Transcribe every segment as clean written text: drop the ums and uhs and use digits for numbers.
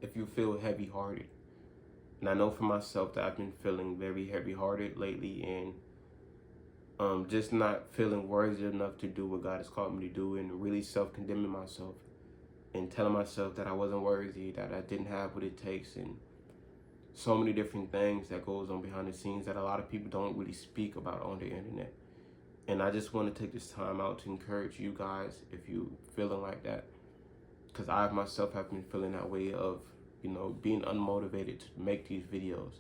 if you feel heavy-hearted. And I know for myself that I've been feeling very heavy-hearted lately, and just not feeling worthy enough to do what God has called me to do, and really self-condemning myself and telling myself that I wasn't worthy, that I didn't have what it takes, and so many different things that goes on behind the scenes that a lot of people don't really speak about on the internet. And I just want to take this time out to encourage you guys if you feeling like that, because I myself have been feeling that way of, being unmotivated to make these videos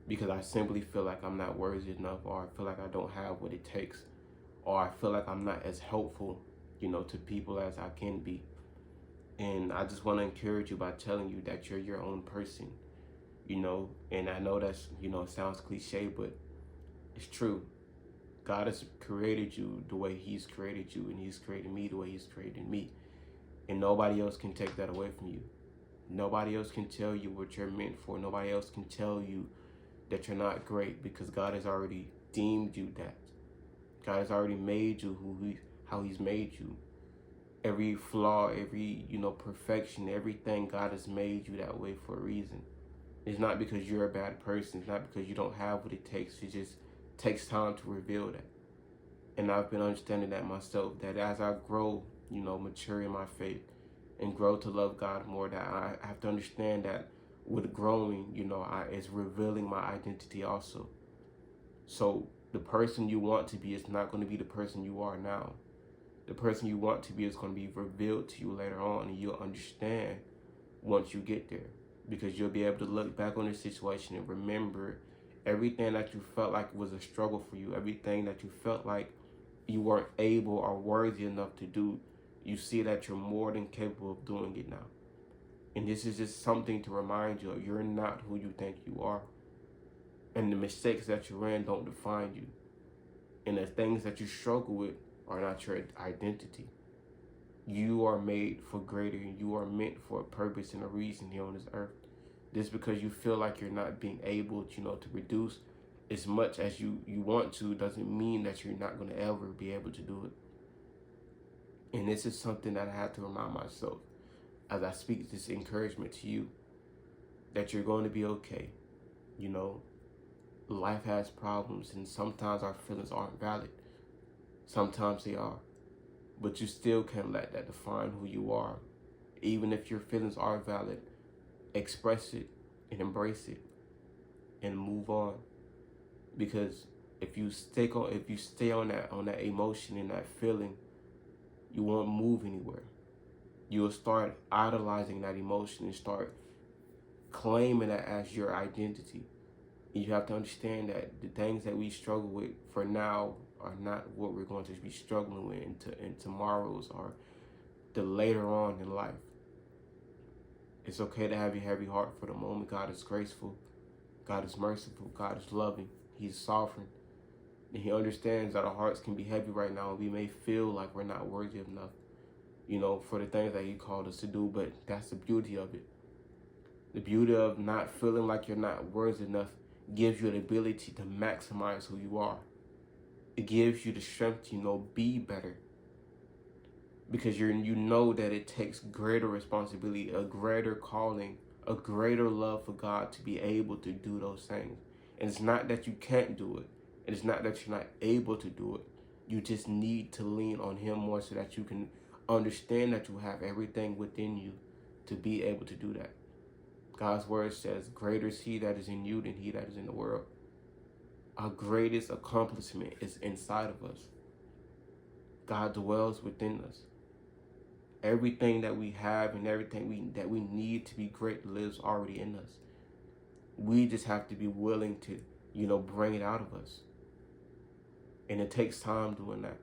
because I simply feel like I'm not worthy enough, or I feel like I don't have what it takes, or I feel like I'm not as helpful, to people as I can be. And I just want to encourage you by telling you that you're your own person, and I know that's, it sounds cliche, but it's true. God has created you the way He's created you, and He's created me the way He's created me. And nobody else can take that away from you. Nobody else can tell you what you're meant for. Nobody else can tell you that you're not great, because God has already deemed you that. God has already made you how He's made you. Every flaw, every, perfection, everything, God has made you that way for a reason. It's not because you're a bad person. It's not because you don't have what it takes. It just takes time to reveal that. And I've been understanding that myself, that as I grow, mature in my faith and grow to love God more, that I have to understand that with growing, it's revealing my identity also. So the person you want to be is not going to be the person you are now. The person you want to be is going to be revealed to you later on, and you'll understand once you get there, because you'll be able to look back on the situation and remember everything that you felt like was a struggle for you, everything that you felt like you weren't able or worthy enough to do. You see that you're more than capable of doing it now. And this is just something to remind you of, you're not who you think you are. And the mistakes that you're in don't define you. And the things that you struggle with are not your identity. You are made for greater, and you are meant for a purpose and a reason here on this earth. Just because you feel like you're not being able, to produce as much as you want to, doesn't mean that you're not going to ever be able to do it. And this is something that I have to remind myself as I speak this encouragement to you, that you're going to be okay. Life has problems, and sometimes our feelings aren't valid. Sometimes they are. But you still can't let that define who you are. Even if your feelings are valid, express it and embrace it and move on. Because if you stay on that emotion and that feeling, you won't move anywhere. You will start idolizing that emotion and start claiming that as your identity. And you have to understand that the things that we struggle with for now are not what we're going to be struggling with in tomorrow's or the later on in life. It's okay to have a heavy heart for the moment. God is graceful. God is merciful. God is loving. He's sovereign. And He understands that our hearts can be heavy right now, and we may feel like we're not worthy enough, for the things that He called us to do. But that's the beauty of it. The beauty of not feeling like you're not worthy enough gives you the ability to maximize who you are. It gives you the strength to, be better. Because you know that it takes greater responsibility, a greater calling, a greater love for God to be able to do those things. And it's not that you can't do it. And it's not that you're not able to do it. You just need to lean on Him more so that you can understand that you have everything within you to be able to do that. God's word says, greater is He that is in you than he that is in the world. Our greatest accomplishment is inside of us. God dwells within us. Everything that we have and everything that we need to be great lives already in us. We just have to be willing to, bring it out of us. And it takes time doing that.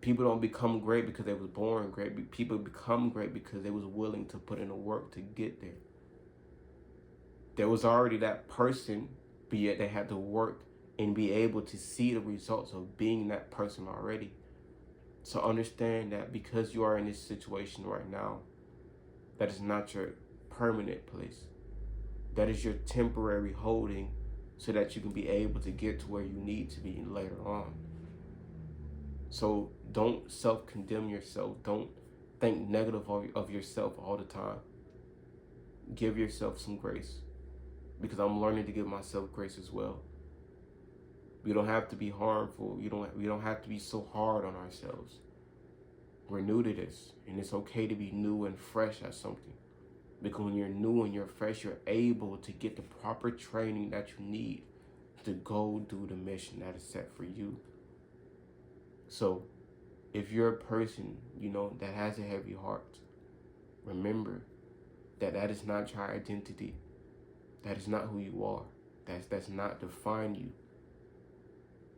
People don't become great because they was born great. People become great because they was willing to put in the work to get there. There was already that person, but yet they had to work and be able to see the results of being that person already. So understand that because you are in this situation right now, that is not your permanent place. That is your temporary holding so that you can be able to get to where you need to be later on. So don't self-condemn yourself. Don't think negative of yourself all the time. Give yourself some grace, because I'm learning to give myself grace as well. We don't have to be harmful. We don't have to be so hard on ourselves. We're new to this, and it's okay to be new and fresh at something. Because when you're new and you're fresh, you're able to get the proper training that you need to go do the mission that is set for you. So if you're a person, that has a heavy heart, remember that that is not your identity. That is not who you are. That's not define you.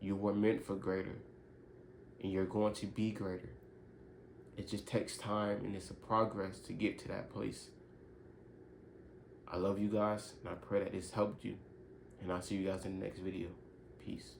You were meant for greater, and you're going to be greater. It just takes time, and it's a progress to get to that place. I love you guys, and I pray that this helped you. And I'll see you guys in the next video. Peace.